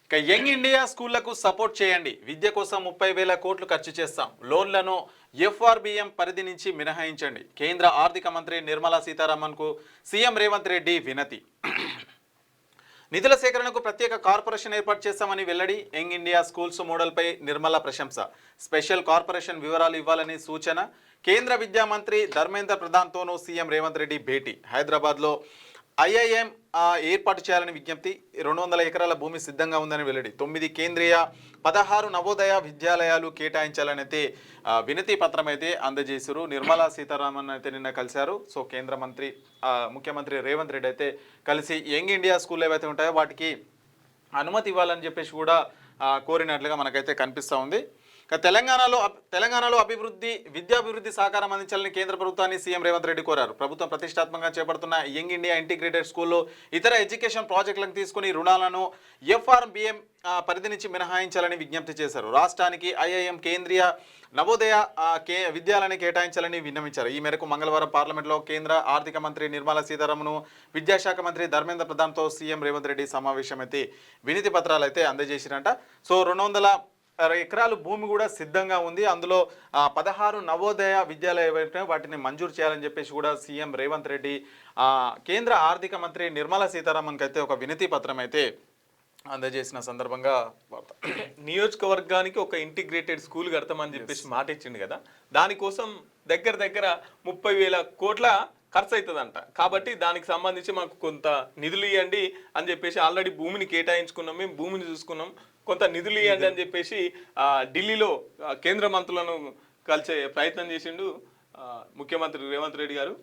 ఇక young India స్కూళ్లకు support చేయండి. విద్య కోసం 30,000 కోట్లు ఖర్చు చేస్తాం. లోన్లను ఎఫ్ఆర్బిఎం పరిధి నుంచి మినహాయించండి. కేంద్ర ఆర్థిక మంత్రి నిర్మలా సీతారామన్కు సీఎం రేవంత్ రెడ్డి వినతి. నిధుల సేకరణకు ప్రత్యేక కార్పొరేషన్ ఏర్పాటు చేస్తామని వెల్లడి. యంగ్ ఇండియా స్కూల్స్ మోడల్పై నిర్మలా ప్రశంస. స్పెషల్ కార్పొరేషన్ వివరాలు ఇవ్వాలని సూచన. కేంద్ర విద్యా మంత్రి ధర్మేంద్ర ప్రధాన్తోనూ సీఎం రేవంత్ రెడ్డి భేటీ. హైదరాబాద్లో ఐఐఎం ఏర్పాటు చేయాలని విజ్ఞప్తి. 200 ఎకరాల భూమి సిద్ధంగా ఉందని వెల్లడి. 9 కేంద్రీయ 16 నవోదయ విద్యాలయాలు కేటాయించాలని అయితే వినతి పత్రం అయితే అందజేశారు. నిర్మలా సీతారామన్ అయితే నిన్న కలిశారు. సో కేంద్ర మంత్రి ముఖ్యమంత్రి రేవంత్ రెడ్డి అయితే కలిసి యంగ్ ఇండియా స్కూల్ ఏవైతే ఉంటాయో వాటికి అనుమతి ఇవ్వాలని చెప్పేసి కూడా కోరినట్లుగా మనకైతే కనిపిస్తూ ఉంది. తెలంగాణలో విద్యాభివృద్ధి సహకారం అందించాలని కేంద్ర ప్రభుత్వాన్ని సీఎం రేవంత్ రెడ్డి కోరారు. ప్రభుత్వం ప్రతిష్టాత్మకంగా చేపడుతున్న యంగ్ ఇండియా ఇంటిగ్రేటెడ్ స్కూల్లో ఇతర ఎడ్యుకేషన్ ప్రాజెక్టులను తీసుకుని రుణాలను ఎఫ్ఆర్బిఎం పరిధి నుంచి మినహాయించాలని విజ్ఞప్తి చేశారు. రాష్ట్రానికి ఐఐఎం కేంద్రీయ నవోదయ విద్యాలయాన్ని కేటాయించాలని విన్నవించారు. ఈ మేరకు మంగళవారం పార్లమెంట్లో కేంద్ర ఆర్థిక మంత్రి నిర్మలా సీతారామన్, విద్యాశాఖ మంత్రి ధర్మేంద్ర ప్రధాన్తో సీఎం రేవంత్ రెడ్డి సమావేశం అయితే వినతి పత్రాలు అయితే అందజేసిరంట. సో 200 ఎకరాలు భూమి కూడా సిద్ధంగా ఉంది. అందులో 16 నవోదయ విద్యాలయాలు వాటిని మంజూరు చేయాలని చెప్పేసి కూడా సీఎం రేవంత్ రెడ్డి కేంద్ర ఆర్థిక మంత్రి నిర్మలా సీతారామన్కి అయితే ఒక వినతి పత్రం అయితే అందజేసిన సందర్భంగా నియోజకవర్గానికి ఒక ఇంటిగ్రేటెడ్ స్కూల్ కడతామని చెప్పేసి మాట ఇచ్చిండు కదా, దానికోసం దగ్గర 30,000 కోట్ల ఖర్చు అవుతుందంట. కాబట్టి దానికి సంబంధించి మాకు కొంత నిధులు ఇవ్వండి అని చెప్పేసి ఆల్రెడీ భూమిని కేటాయించుకున్నాం, మేము భూమిని చూసుకున్నాం, కొంత నిధులు ఇవ్వండి అని చెప్పేసి ఢిల్లీలో కేంద్ర మంత్రులను కలిసే ప్రయత్నం చేసిండు ముఖ్యమంత్రి రేవంత్ రెడ్డి గారు.